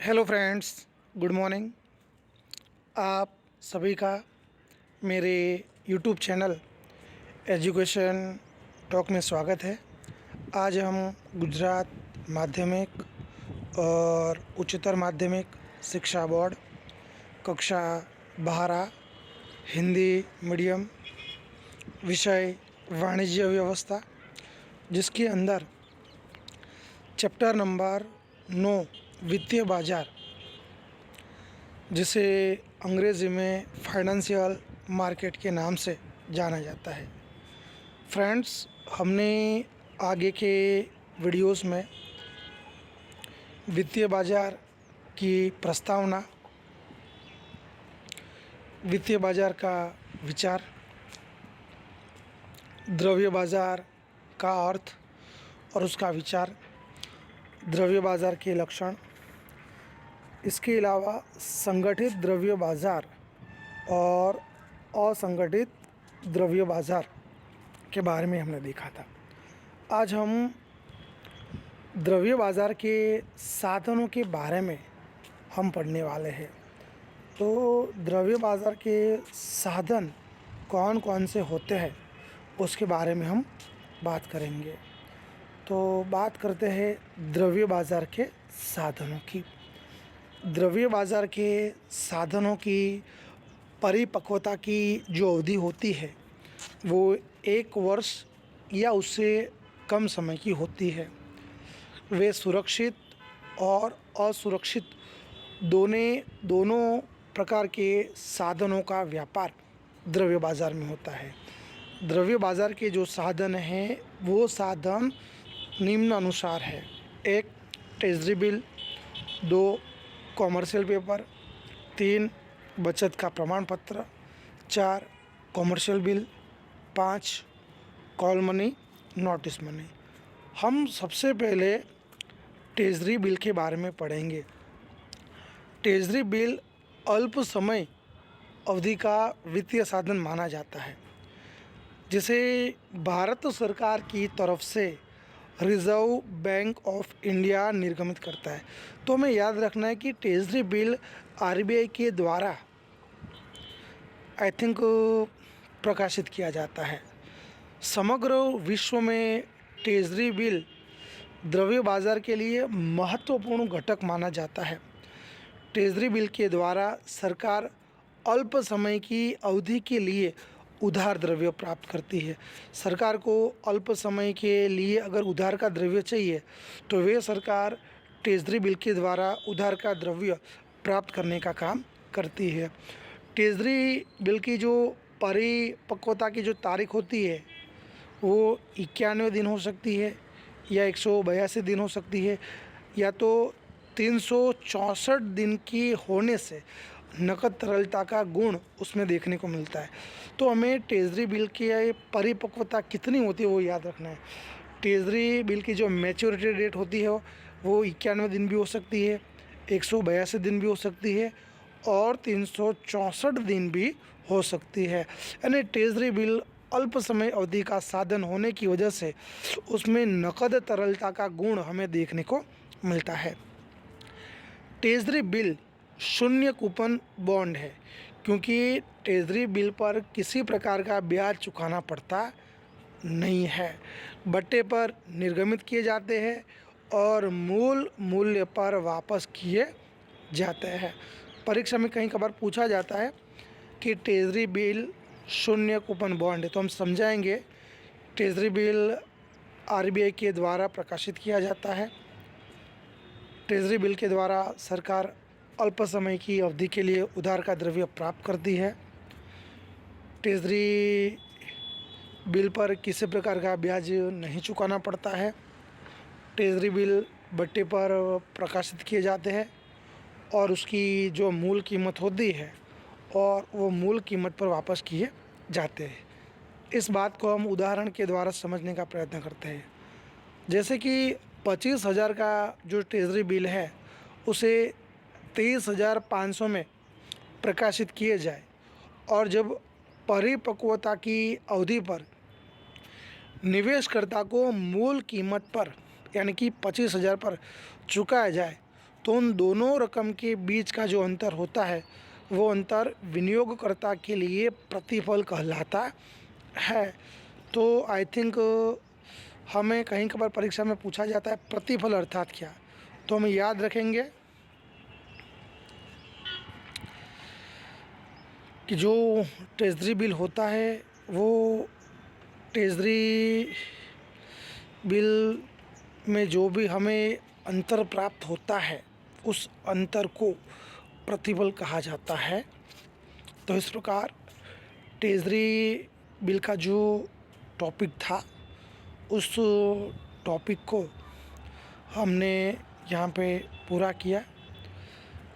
Hello friends, good morning. आप सभी का मेरे यूट्यूब चैनल एजुकेशन टॉक में स्वागत है। आज हम गुजरात माध्यमिक और उच्चतर माध्यमिक शिक्षा बोर्ड कक्षा 12 हिंदी मीडियम विषय वाणिज्य व्यवस्था, जिसके अंदर चैप्टर नंबर 9 वित्तीय बाजार, जिसे अंग्रेज़ी में फाइनेंशियल मार्केट के नाम से जाना जाता है। फ्रेंड्स, हमने आगे के वीडियोस में वित्तीय बाजार की प्रस्तावना, वित्तीय बाजार का विचार, द्रव्य बाजार का अर्थ और उसका विचार, द्रव्य बाजार के लक्षण, इसके अलावा संगठित द्रव्य बाजार और असंगठित द्रव्य बाजार के बारे में हमने देखा था। आज हम द्रव्य बाजार के साधनों के बारे में हम पढ़ने वाले हैं। तो द्रव्य बाजार के साधन कौन कौन से होते हैं उसके बारे में हम बात करेंगे। तो बात करते हैं द्रव्य बाजार के साधनों की। द्रव्य बाजार के साधनों की परिपक्वता की जो अवधि होती है वो 1 वर्ष या उससे कम समय की होती है। वे सुरक्षित और असुरक्षित दोनों प्रकार के साधनों का व्यापार द्रव्य बाजार में होता है। द्रव्य बाजार के जो साधन हैं वो साधन निम्न अनुसार है। 1 ट्रेजरी बिल, 2 कॉमर्शियल पेपर, 3 बचत का प्रमाण पत्र, 4 commercial bill, 5 call money, notice money. हम सबसे पहले ट्रेजरी बिल के बारे में पढ़ेंगे। ट्रेजरी बिल अल्प समय अवधि का वित्तीय साधन माना जाता है, जिसे भारत सरकार की तरफ से रिजर्व बैंक ऑफ इंडिया निर्गमित करता है। तो हमें याद रखना है कि ट्रेजरी बिल आरबीआई के द्वारा प्रकाशित किया जाता है। समग्र विश्व में ट्रेजरी बिल द्रव्य बाजार के लिए महत्वपूर्ण घटक माना जाता है। ट्रेजरी बिल के द्वारा सरकार अल्प समय की अवधि के लिए उधार द्रव्य प्राप्त करती है। सरकार को अल्प समय के लिए अगर उधार का द्रव्य चाहिए तो वे सरकार ट्रेजरी बिल के द्वारा उधार का द्रव्य प्राप्त करने का काम करती है। ट्रेजरी बिल की जो परिपक्वता की जो तारीख होती है वो 91 दिन हो सकती है या 182 दिन हो सकती है, या तो 364 दिन की होने से नकद तरलता का गुण उसमें देखने को मिलता है। तो हमें ट्रेजरी बिल की परिपक्वता कितनी होती है वो याद रखना है। ट्रेजरी बिल की जो मैच्योरिटी डेट होती है वो 91 दिन भी हो सकती है, 182 दिन भी हो सकती है और 364 दिन भी हो सकती है। यानी ट्रेजरी बिल अल्प समय अवधि का साधन होने की वजह से उसमें नकद तरलता का गुण हमें देखने को मिलता है। ट्रेजरी बिल शून्य कूपन बॉन्ड है, क्योंकि ट्रेजरी बिल पर किसी प्रकार का ब्याज चुकाना पड़ता नहीं है। बट्टे पर निर्गमित किए जाते हैं और मूल मूल्य पर वापस किए जाते हैं। परीक्षा में कहीं कभार पूछा जाता है कि ट्रेजरी बिल शून्य कूपन बॉन्ड है, तो हम समझाएंगे ट्रेजरी बिल आरबीआई के द्वारा प्रकाशित किया जाता है। ट्रेजरी बिल के द्वारा सरकार अल्प समय की अवधि के लिए उधार का द्रव्य प्राप्त करती है। ट्रेजरी बिल पर किसी प्रकार का ब्याज नहीं चुकाना पड़ता है। ट्रेजरी बिल बट्टे पर प्रकाशित किए जाते हैं और उसकी जो मूल कीमत होती है और वो मूल कीमत पर वापस किए जाते हैं। इस बात को हम उदाहरण के द्वारा समझने का प्रयत्न करते हैं। जैसे कि 25,000 का जो ट्रेजरी बिल है उसे 23,500 में प्रकाशित किए जाए और जब परिपक्वता की अवधि पर निवेशकर्ता को मूल कीमत पर यानी कि 25,000 पर चुकाया जाए तो उन दोनों रकम के बीच का जो अंतर होता है वो अंतर विनियोगकर्ता के लिए प्रतिफल कहलाता है। तो आई थिंक हमें कहीं कभार परीक्षा में पूछा जाता है प्रतिफल अर्थात क्या, तो हम याद रखेंगे कि जो ट्रेजरी बिल होता है वो ट्रेजरी बिल में जो भी हमें अंतर प्राप्त होता है उस अंतर को प्रतिफल कहा जाता है। तो इस प्रकार ट्रेजरी बिल का जो टॉपिक था उस टॉपिक को हमने यहाँ पे पूरा किया।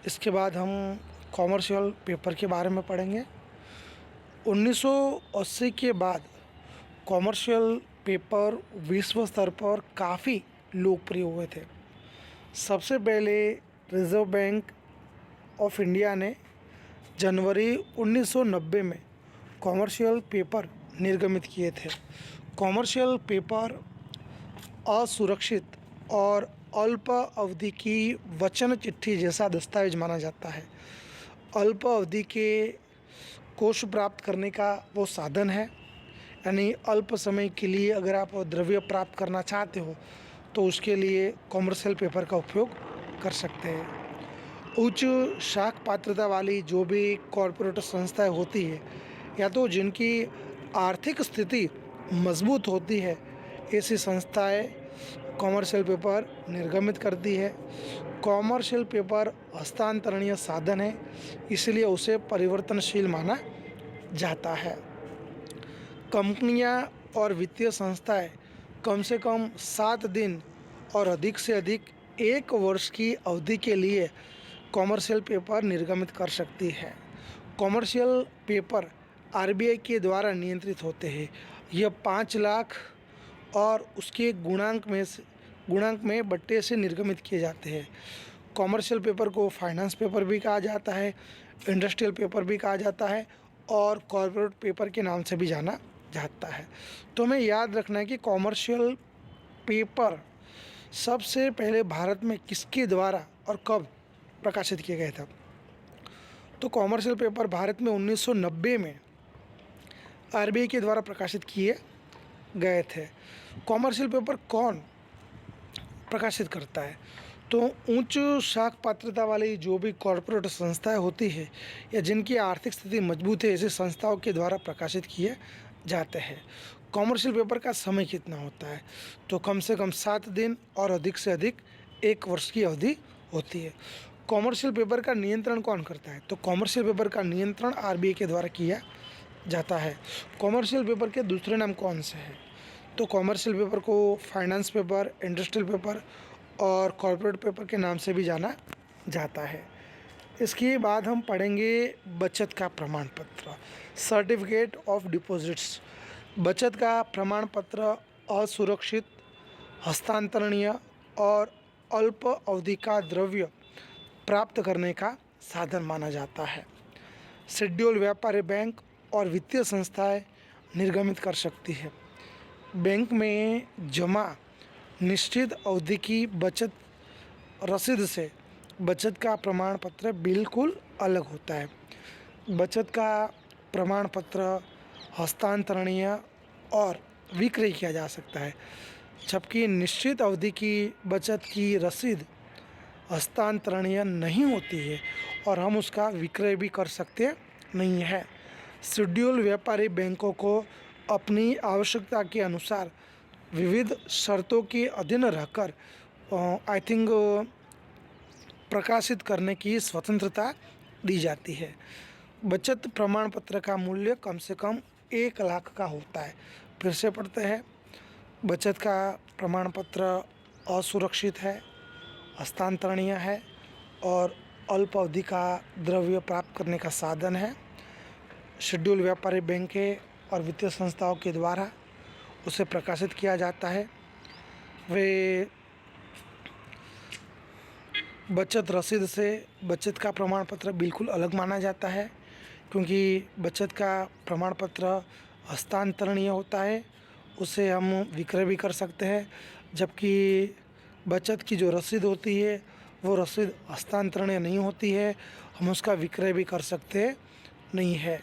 इसके बाद हम कॉमर्शियल पेपर के बारे में पढ़ेंगे। 1980 के बाद कॉमर्शियल पेपर विश्व स्तर पर काफ़ी लोकप्रिय हुए थे। सबसे पहले रिज़र्व बैंक ऑफ इंडिया ने जनवरी 1990 में कॉमर्शियल पेपर निर्गमित किए थे। कॉमर्शियल पेपर असुरक्षित और अल्प अवधि की वचन चिट्ठी जैसा दस्तावेज माना जाता है। अल्प अवधि के कोष प्राप्त करने का वो साधन है, यानी अल्प समय के लिए अगर आप द्रव्य प्राप्त करना चाहते हो तो उसके लिए कॉमर्शियल पेपर का उपयोग कर सकते हैं। उच्च शाख पात्रता वाली जो भी कॉरपोरेट संस्थाएं होती है या तो जिनकी आर्थिक स्थिति मजबूत होती है, ऐसी संस्थाएं कॉमर्शियल पेपर निर्गमित करती है। कॉमर्शियल पेपर हस्तांतरणीय साधन है, इसलिए उसे परिवर्तनशील माना जाता है। कंपनियां और वित्तीय संस्थाएं कम से कम 7 दिन और अधिक से अधिक 1 वर्ष की अवधि के लिए कॉमर्शियल पेपर निर्गमित कर सकती है। कॉमर्शियल पेपर आरबीआई के द्वारा नियंत्रित होते हैं। यह 5 लाख और उसके गुणांक में बट्टे से निर्गमित किए जाते हैं। कॉमर्शियल पेपर को फाइनेंस पेपर भी कहा जाता है, इंडस्ट्रियल पेपर भी कहा जाता है और कॉर्पोरेट पेपर के नाम से भी जाना जाता है। तो हमें याद रखना है कि कॉमर्शियल पेपर सबसे पहले भारत में किसके द्वारा और कब प्रकाशित किया गया था। तो कॉमर्शियल पेपर भारत में 1990 में आरबीआई के द्वारा प्रकाशित किए गए थे। कॉमर्शियल पेपर कौन प्रकाशित करता है, तो उच्च शाख पात्रता वाली जो भी कॉरपोरेट संस्थाएं होती है या जिनकी आर्थिक स्थिति मजबूत है, ऐसी संस्थाओं के द्वारा प्रकाशित किए जाते हैं। कॉमर्शियल पेपर का समय कितना होता है, तो कम से कम 7 दिन और अधिक से अधिक 1 वर्ष की अवधि होती है। कॉमर्शियल पेपर का नियंत्रण कौन करता है, तो कॉमर्शियल पेपर का नियंत्रण आरबीआई के द्वारा किया जाता है। कॉमर्शियल पेपर के दूसरे नाम कौन से हैं, तो कॉमर्शियल पेपर को फाइनेंस पेपर, इंडस्ट्रियल पेपर और कॉर्पोरेट पेपर के नाम से भी जाना जाता है। इसके बाद हम पढ़ेंगे बचत का प्रमाण पत्र, सर्टिफिकेट ऑफ डिपॉजिट्स। बचत का प्रमाण पत्र असुरक्षित, हस्तांतरणीय और अल्प अवधि का द्रव्य प्राप्त करने का साधन माना जाता है। शेड्यूल व्यापारी बैंक और वित्तीय संस्थाएं निर्गमित कर सकती है। बैंक में जमा निश्चित अवधि की बचत रसीद से बचत का प्रमाण पत्र बिल्कुल अलग होता है। बचत का प्रमाण पत्र हस्तांतरणीय और विक्रय किया जा सकता है, जबकि निश्चित अवधि की बचत की रसीद हस्तांतरणीय नहीं होती है और हम उसका विक्रय भी कर सकते नहीं है। शेड्यूल व्यापारी बैंकों को अपनी आवश्यकता के अनुसार विविध शर्तों के अधीन रहकर आई थिंक प्रकाशित करने की स्वतंत्रता दी जाती है। बचत प्रमाण पत्र का मूल्य कम से कम 1 लाख का होता है। फिर से पढ़ते हैं, बचत का प्रमाण पत्र असुरक्षित है, हस्तांतरणीय है और अल्प अवधि का द्रव्य प्राप्त करने का साधन है। शेड्यूल व्यापारी बैंकें और वित्तीय संस्थाओं के द्वारा उसे प्रकाशित किया जाता है। वे बचत रसीद से बचत का प्रमाण पत्र बिल्कुल अलग माना जाता है, क्योंकि बचत का प्रमाण पत्र हस्तांतरणीय होता है, उसे हम विक्रय भी कर सकते हैं, जबकि बचत की जो रसीद होती है वो रसीद हस्तांतरणीय नहीं होती है, हम उसका विक्रय भी कर सकते नहीं है।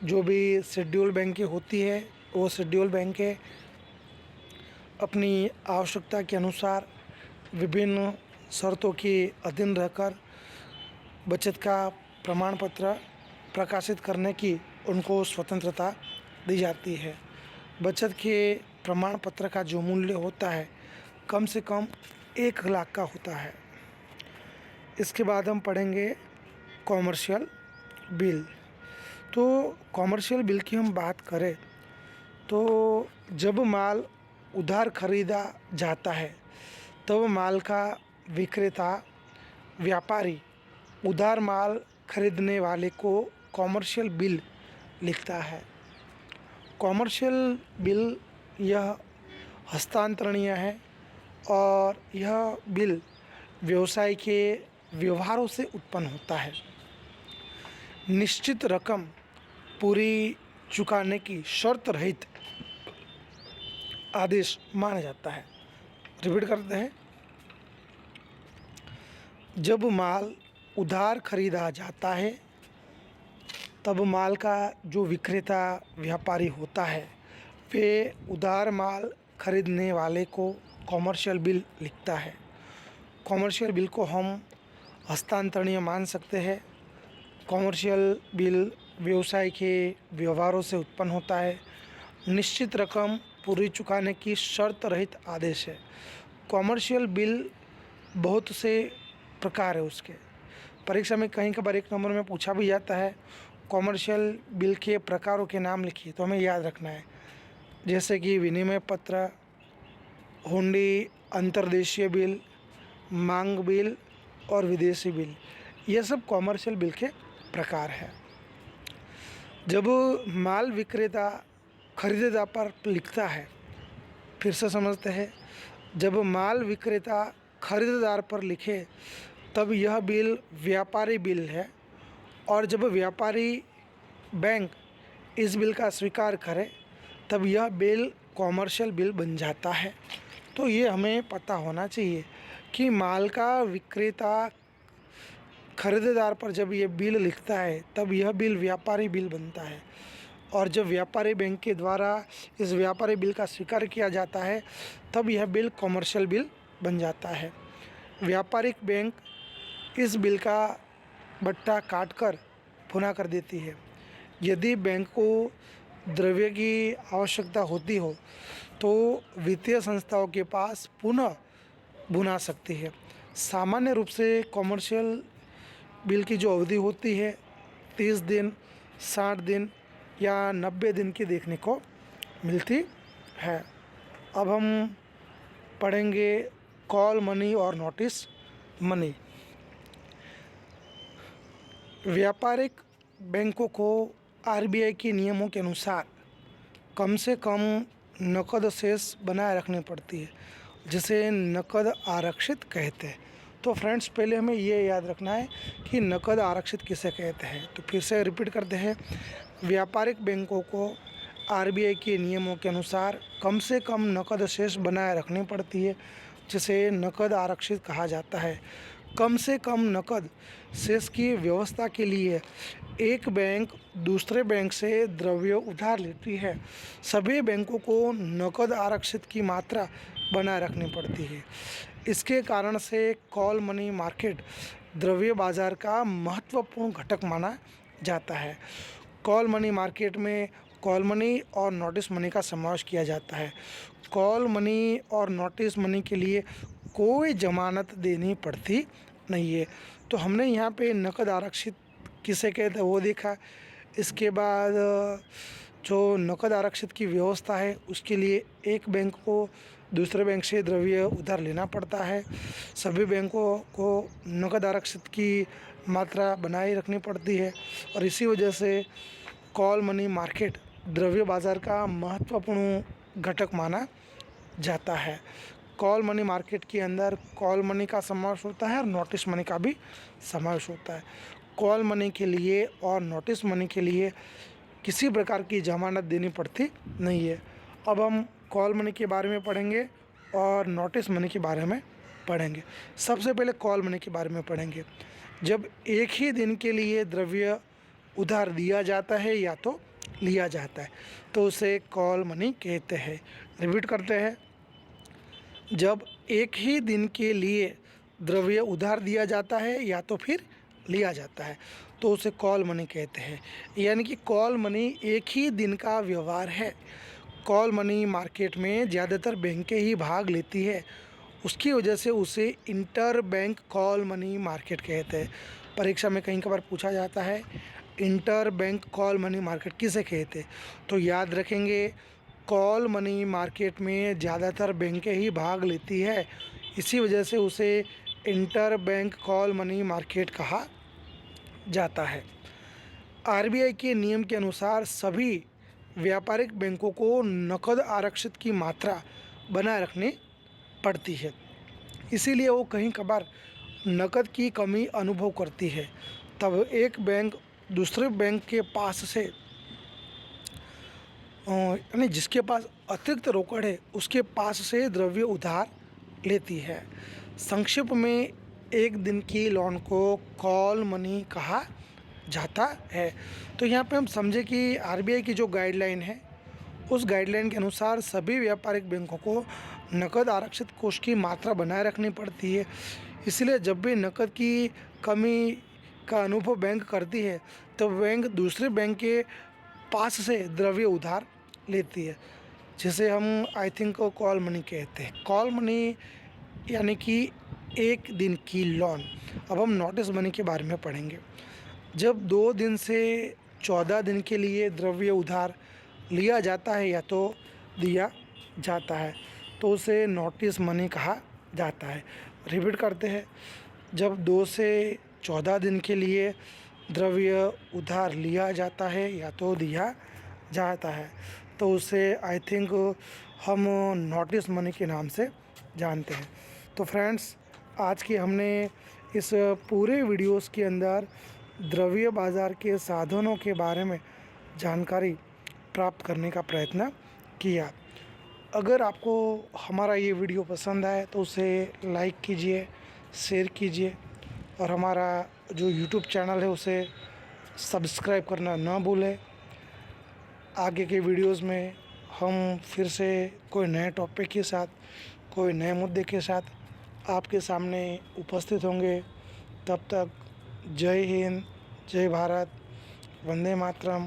जो भी शेड्यूल बैंकें होती है वो शेड्यूल बैंकें अपनी आवश्यकता के अनुसार विभिन्न शर्तों के अधीन रहकर बचत का प्रमाण पत्र प्रकाशित करने की उनको स्वतंत्रता दी जाती है। बचत के प्रमाण पत्र का जो मूल्य होता है कम से कम 1 लाख का होता है। इसके बाद हम पढ़ेंगे कॉमर्शियल बिल। तो कॉमर्शियल बिल की हम बात करें तो जब माल उधार खरीदा जाता है तब माल का विक्रेता व्यापारी उधार माल खरीदने वाले को कॉमर्शियल बिल लिखता है। कॉमर्शियल बिल यह हस्तांतरणीय है और यह बिल व्यवसाय के व्यवहारों से उत्पन्न होता है। निश्चित रकम पूरी चुकाने की शर्त रहित आदेश माना जाता है। रिपीट करते हैं, जब माल उधार खरीदा जाता है तब माल का जो विक्रेता व्यापारी होता है वे उधार माल खरीदने वाले को कॉमर्शियल बिल लिखता है। कॉमर्शियल बिल को हम हस्तांतरणीय मान सकते हैं। कॉमर्शियल बिल व्यवसाय के व्यवहारों से उत्पन्न होता है। निश्चित रकम पूरी चुकाने की शर्त रहित आदेश है। कॉमर्शियल बिल बहुत से प्रकार है उसके। परीक्षा में कहीं कभार 1 नंबर में पूछा भी जाता है कॉमर्शियल बिल के प्रकारों के नाम लिखिए, तो हमें याद रखना है। जैसे कि विनिमय पत्र, हुंडी, अंतर्देशीय बिल, मांग बिल और विदेशी बिल, ये सब कॉमर्शियल बिल के प्रकार हैं। जब माल विक्रेता खरीदार पर लिखता है, फिर से समझते हैं, जब माल विक्रेता खरीदार पर लिखे तब यह बिल व्यापारी बिल है और जब व्यापारी बैंक इस बिल का स्वीकार करे तब यह बिल कॉमर्शियल बिल बन जाता है। तो ये हमें पता होना चाहिए कि माल का विक्रेता खरीदार पर जब ये बिल लिखता है तब यह बिल व्यापारी बिल बनता है और जब व्यापारी बैंक के द्वारा इस व्यापारी बिल का स्वीकार किया जाता है तब यह बिल कॉमर्शियल बिल बन जाता है। व्यापारिक बैंक इस बिल का बट्टा काटकर पुनः कर देती है। यदि बैंक को द्रव्य की आवश्यकता होती हो तो वित्तीय संस्थाओं के पास पुनः भुना सकती है। सामान्य रूप से कॉमर्शियल बिल की जो अवधि होती है 30 दिन, 60 दिन या 90 दिन की देखने को मिलती है। अब हम पढ़ेंगे कॉल मनी और नोटिस मनी। व्यापारिक बैंकों को आरबीआई के नियमों के अनुसार कम से कम नकद शेष बनाए रखनी पड़ती है, जिसे नकद आरक्षित कहते हैं। तो फ्रेंड्स, पहले हमें ये याद रखना है कि नकद आरक्षित किसे कहते हैं। तो फिर से रिपीट करते हैं, व्यापारिक बैंकों को आरबीआई के नियमों के अनुसार कम से कम नकद शेष बनाए रखनी पड़ती है, जिसे नकद आरक्षित कहा जाता है। कम से कम नकद शेष की व्यवस्था के लिए एक बैंक दूसरे बैंक से द्रव्य उधार लेती है। सभी बैंकों को नकद आरक्षित की मात्रा बनाए रखनी पड़ती है। इसके कारण से कॉल मनी मार्केट द्रव्य बाजार का महत्वपूर्ण घटक माना जाता है। कॉल मनी मार्केट में कॉल मनी और नोटिस मनी का समावेश किया जाता है। कॉल मनी और नोटिस मनी के लिए कोई जमानत देनी पड़ती नहीं है। तो हमने यहाँ पे नकद आरक्षित किसे कहते हैं वो देखा। इसके बाद जो नकद आरक्षित की व्यवस्था है उसके लिए एक बैंक को दूसरे बैंक से द्रव्य उधार लेना पड़ता है। सभी बैंकों को नकद आरक्षित की मात्रा बनाए रखनी पड़ती है और इसी वजह से कॉल मनी मार्केट द्रव्य बाजार का महत्वपूर्ण घटक माना जाता है। कॉल मनी मार्केट के अंदर कॉल मनी का समावेश होता है और नोटिस मनी का भी समावेश होता है। कॉल मनी के लिए और नोटिस मनी के लिए किसी प्रकार की जमानत देनी पड़ती नहीं है। अब हम कॉल मनी के बारे में पढ़ेंगे और नोटिस मनी के बारे में पढ़ेंगे। सबसे पहले कॉल मनी के बारे में पढ़ेंगे। जब एक ही दिन के लिए द्रव्य उधार दिया जाता है या तो लिया जाता है तो उसे कॉल मनी कहते हैं। रिपीट करते हैं, जब एक ही दिन के लिए द्रव्य उधार दिया जाता है या तो फिर लिया जाता है तो उसे कॉल मनी कहते हैं। यानी कि कॉल मनी एक ही दिन का व्यवहार है। कॉल मनी मार्केट में ज़्यादातर बैंकें ही भाग लेती है, उसकी वजह से उसे inter bank call money market कहते हैं। परीक्षा में कहीं कभार पूछा जाता है inter bank call money market किसे कहते हैं, तो याद रखेंगे कॉल मनी मार्केट में ज़्यादातर बैंकें ही भाग लेती है, इसी वजह से उसे inter bank call money market कहा जाता है। आरबीआई के नियम के अनुसार सभी व्यापारिक बैंकों को नकद आरक्षित की मात्रा बनाए रखनी पड़ती है, इसीलिए वो कहीं कभार नकद की कमी अनुभव करती है। तब एक बैंक दूसरे बैंक के पास से यानी जिसके पास अतिरिक्त रोकड़ है उसके पास से द्रव्य उधार लेती है। संक्षिप्त में एक दिन की लोन को कॉल मनी कहा जाता है। तो यहाँ पे हम समझे कि आरबीआई की जो गाइडलाइन है उस गाइडलाइन के अनुसार सभी व्यापारिक बैंकों को नकद आरक्षित कोष की मात्रा बनाए रखनी पड़ती है, इसलिए जब भी नकद की कमी का अनुभव बैंक करती है तो बैंक दूसरे बैंक के पास से द्रव्य उधार लेती है, जिसे हम आई थिंक कॉल मनी कहते हैं। कॉल मनी यानी कि एक दिन की लोन। अब हम नोटिस मनी के बारे में पढ़ेंगे। जब 2 दिन से 14 दिन के लिए द्रव्य उधार लिया जाता है या तो दिया जाता है तो उसे नोटिस मनी कहा जाता है। रिपीट करते हैं, जब 2 से 14 दिन के लिए द्रव्य उधार लिया जाता है या तो दिया जाता है तो उसे आई थिंक हम नोटिस मनी के नाम से जानते हैं। तो फ्रेंड्स, आज की हमने इस पूरे वीडियोस के अंदर द्रव्य बाज़ार के साधनों के बारे में जानकारी प्राप्त करने का प्रयत्न किया। अगर आपको हमारा ये वीडियो पसंद आए तो उसे लाइक कीजिए, शेयर कीजिए और हमारा जो यूट्यूब चैनल है उसे सब्सक्राइब करना ना भूलें। आगे के वीडियोस में हम फिर से कोई नए टॉपिक के साथ, कोई नए मुद्दे के साथ आपके सामने उपस्थित होंगे। तब तक जय हिंद, जय भारत, वंदे मातरम,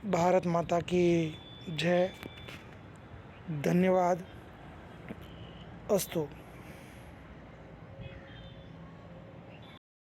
भारत माता की जय। धन्यवाद। अस्तु।